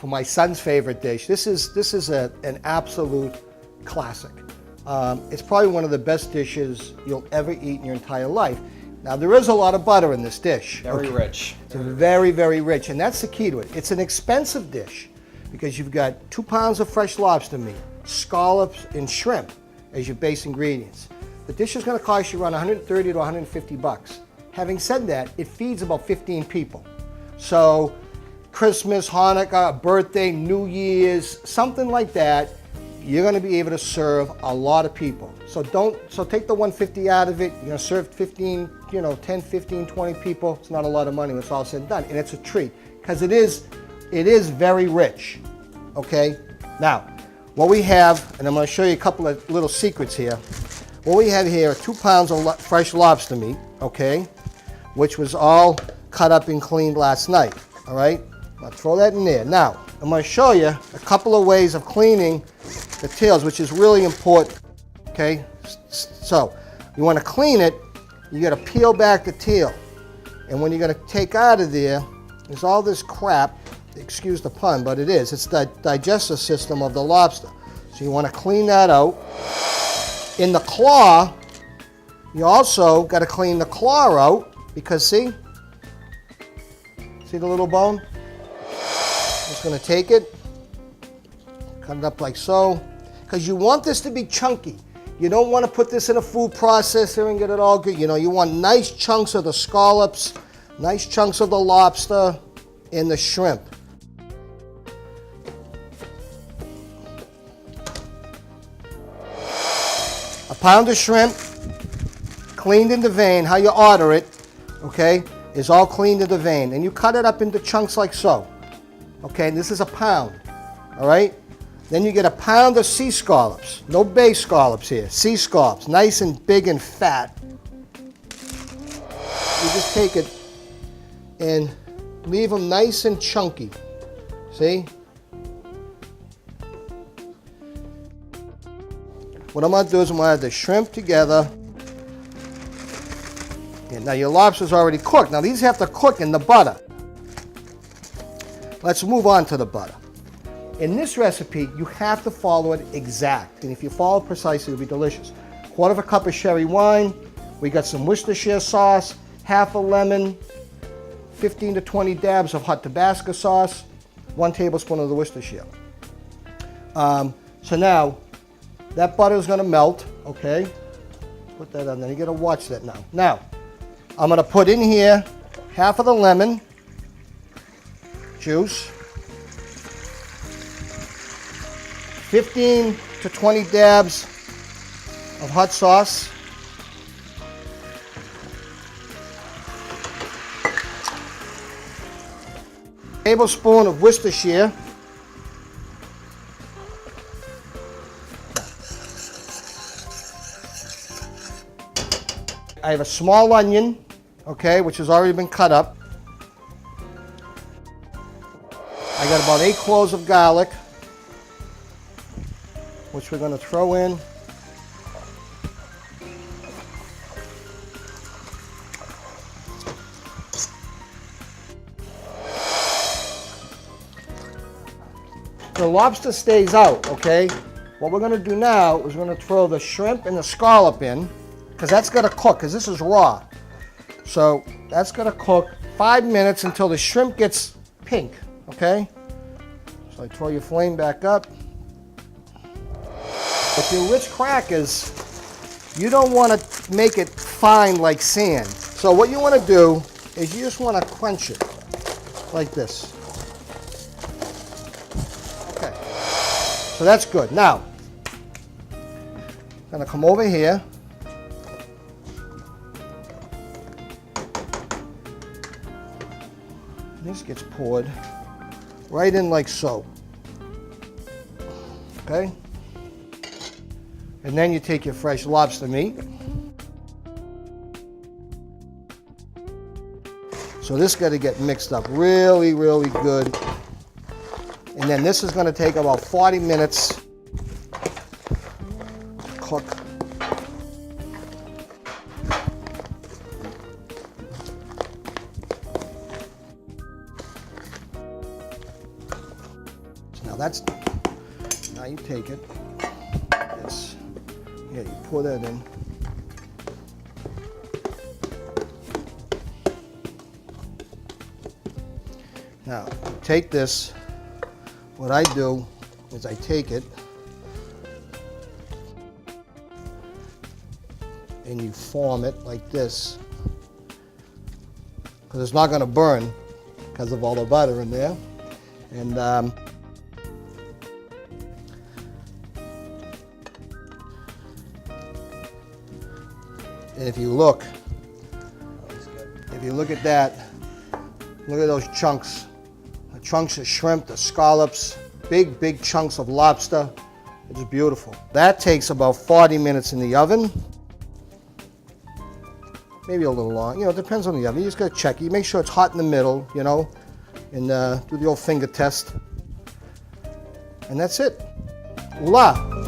for my son's favorite dish. This is an absolute classic. It's probably one of the best dishes you'll ever eat in your entire life. Now, there is a lot of butter in this dish. Very rich. It's very, very rich, and that's the key to it. It's an expensive dish because you've got 2 pounds of fresh lobster meat, scallops, and shrimp as your base ingredients. The dish is going to cost you around 130 to 150 bucks. Having said that, it feeds about 15 people. So Christmas, Hanukkah, birthday, New Year's, something like that, you're going to be able to serve a lot of people. So take the 150 out of it. You're going to serve 10, 15, 20 people. It's not a lot of money when it's all said and done. And it's a treat because it is very rich. Okay? Now, what we have, and I'm going to show you a couple of little secrets here. What we have here are 2 pounds of fresh lobster meat, okay, which was all cut up and cleaned last night. All right? I'll throw that in there. Now, I'm going to show you a couple of ways of cleaning the tails, which is really important. Okay, so you want to clean it, you got to peel back the tail. And when you're going to take out of there's all this crap, excuse the pun, but it is. It's the digestive system of the lobster. So you want to clean that out. In the claw, you also got to clean the claw out because see the little bone? Just going to take it, cut it up like so, because you want this to be chunky. You don't want to put this in a food processor and get it all good. You want nice chunks of the scallops, nice chunks of the lobster, and the shrimp. A pound of shrimp, cleaned in the vein, how you order it, okay, is all cleaned in the vein. And you cut it up into chunks like so. Okay, and this is a pound, all right? Then you get a pound of sea scallops. No bay scallops here, sea scallops, nice and big and fat. You just take it and leave them nice and chunky, see? What I'm gonna do is I'm gonna add the shrimp together. And now your lobster's already cooked. Now these have to cook in the butter. Let's move on to the butter. In this recipe, you have to follow it exact. And if you follow it precisely, it'll be delicious. 1/4 cup of sherry wine. We got some Worcestershire sauce, half a lemon, 15 to 20 dabs of hot Tabasco sauce, 1 tablespoon of the Worcestershire. So now, that butter is gonna melt, okay? Put that on there, you gotta watch that now. Now, I'm gonna put in here half of the lemon juice, 15 to 20 dabs of hot sauce, tablespoon of Worcestershire, I have a small onion, okay, which has already been cut up. I got about 8 cloves of garlic, which we're going to throw in. The lobster stays out, okay? What we're going to do now is we're going to throw the shrimp and the scallop in, because that's going to cook, because this is raw. So that's going to cook 5 minutes until the shrimp gets pink, okay? So I throw your flame back up. With your Ritz crackers, you don't want to make it fine like sand. So what you want to do is you just want to crunch it like this. Okay, so that's good. Now, I'm going to come over here. This gets poured right in like so. Okay? And then you take your fresh lobster meat. So this got to get mixed up really, really good. And then this is going to take about 40 minutes to cook. now you take it. This. Yeah, you pour that in. Now, take this. What I do is I take it and you form it like this, because it's not going to burn because of all the butter in there. And if you look at that, look at those chunks. The chunks of shrimp, the scallops, big chunks of lobster. It's beautiful. That takes about 40 minutes in the oven. Maybe a little long, it depends on the oven. You just gotta check it. You make sure it's hot in the middle, and do the old finger test. And that's it. Voila!